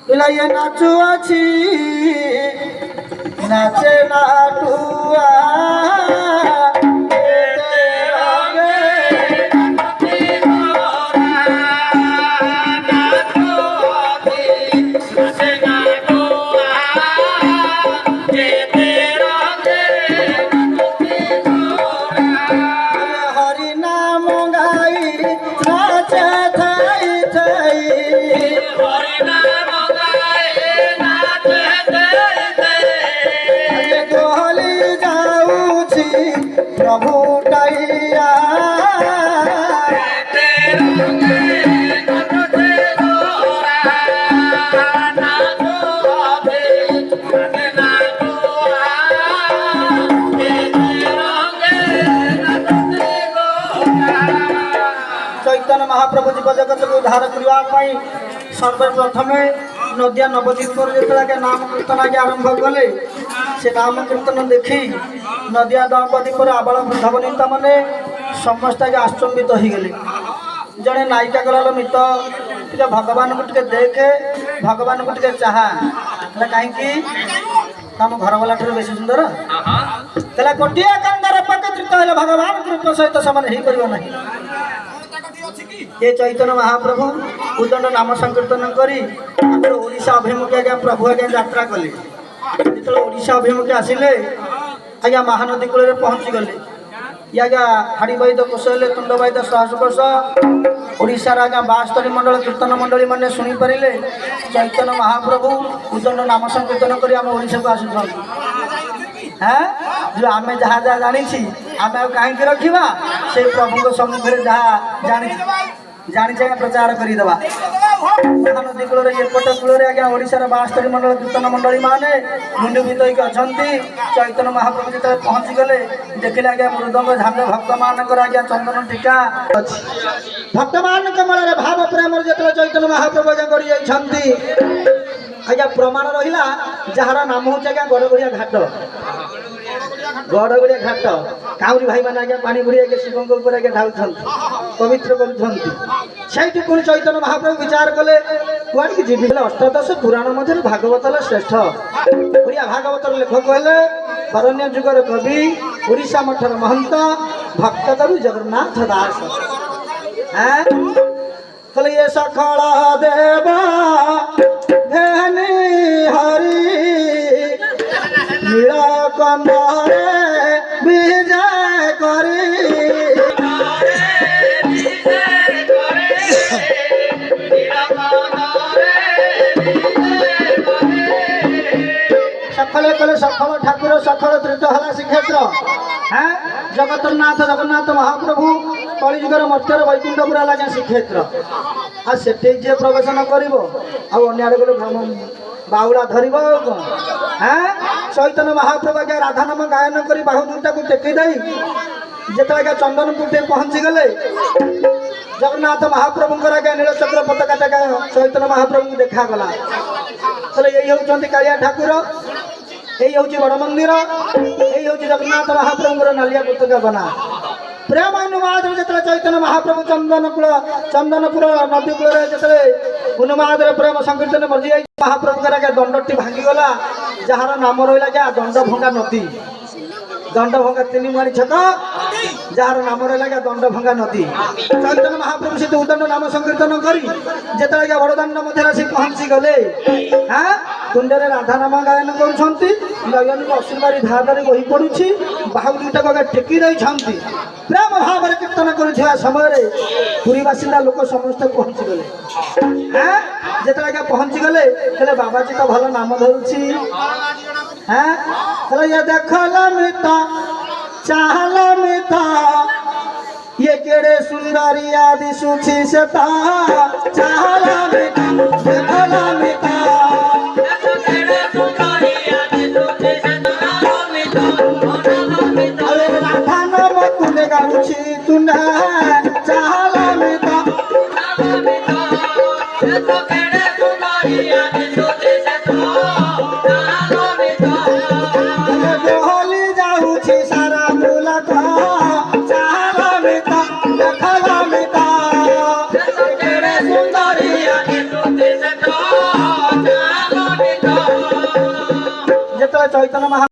ये नाचू अच्छी नाचे नाटुआ प्रभु टाइया चैतन्य महाप्रभु जीव जगत को उद्धार करने सर्वप्रथम नदिया नवदीप जो नाम कीर्तन आगे आरंभ कले से नाम कीर्तन देखी नदिया नवदीप आबाल वृद्ध वनिता मैंने समस्त आगे आश्चर्यित हो गले जड़े नायिका गलाल मित टे भगवान को टे देखे भगवान को टे चाह कहीं तुम घर वाला बेस सुंदर तेला गोटे कंदर पकड़ित है भगवान रूप सहित सामान हो पार ना ये चैतन्य महाप्रभु उदंड नाम संकीर्तन करी ओडिशा अभिमुखे आज्ञा प्रभु आज्ञा यात्रा कले जो ओडिशा अभिमुखे आसिले आज्ञा महानदी कूल पहुँची गले ये आज्ञा हाड़ी वैद कोश हेले तुंड वैद सहस कोश ओडिशार आज्ञा 72 मंडल कीर्तन मंडली मैंने शुणी पारे चैतन्य महाप्रभु उदंड नाम संकीर्तन कर आम ओडिशा को आसुँ हाँ जो आम जहाँ जहाँ जानी आम कहीं रखा से प्रभु सम्मुख में जहाँ जानी प्रचार करदे महानदी कूल एपट कूल आज्ञा ओडिशार 72 मंडल कीर्तन मंडली मैंने मुंडुभित अच्छा चैतन्य महाप्रभु जो पहुँची गले देखिले आज्ञा मृदंग झांझ भक्त मान आज्ञा चंदन टीका भक्त मान मन भाव प्रेम जो चैतन्य महाप्रभु आज्ञा गड़ी आज्ञा प्रमाण रहा जार नाम हूँ आज्ञा गड़गड़िया घाट गड़गड़िया घाट काउरी भाई मैंने आज्ञा पानी बुड़ी आगे शिव ऊपर आगे ढाल पवित्र कर पुणी चैतन्य महाप्रभु विचार कले कौन कि जीवी अष्टादश पुराण मध्य भागवत श्रेष्ठ ओडिया भागवत लेखक हेले बरण्य जुगर कवि ओडिशा मठर महंत भक्त कवि जगन्नाथ दास कले ये सखल देव धेनी हरि नीलकंदरे विजय करी सखले कले सखल ठाकुर सखल त्रितहला श्रीक्षेत्र हाँ जगतनाथ जगन्नाथ महाप्रभु कलिजुगर मर्त्यर वैकुंठपुर लगे श्रीक्षेत्र आ से प्रवेशन कर गले बाउला धर हाँ चैतन्य महाप्रभु आज्ञा राधा नाम गायन कर बाहु दुईटा को टेक दे जो आज्ञा चंदनपुर पहुँची गले जगन्नाथ महाप्रभु आज्ञा नीलचक्र पताका चैतन्य महाप्रभु देखागला चलो यही हूँ कालिया ठाकुर यही हूँ बड़ मंदिर यही हूँ जगन्नाथ महाप्रभु नालिया पताका बना प्रेम अनुवाद जो चैतन्य महाप्रभु चंदनपुर नदी कूल जो उन्माद प्रेम संकीर्तन मर्जी महाप्रभु आज्ञा दंडटी भांगीगला जार नाम रहा दंड भंगा नदी दंड भंगा 3 मुहाणी छक जार नाम रहा दंड भंगा नदी चैतन्य महाप्रभु से उदंड नाम संकीर्तन करी जो बड़दाण्ड मध्य पहुँची गले हाँ कुंडे राधा नाम गायन कर अश्रुबारी धार बही पड़ी बाहु दुईटा को टेकी देती प्रेम भाव में कीर्तन कर समय पुरी बासिंदा लोक समस्त पहुँची गले हाँ जो पहुँची गले बाबाजी तो भल नाम धरुची हाँ ये देखल मिता चाहल मिता ये केड़े सुंदरिया दिशुची सता चाहल मिता देखल मिता राधा नाम कुंडे गाउची तुंडा चाहल मिता सुंदरिया ଯେତେବେଳେ ଚୈତନ୍ୟ ମହା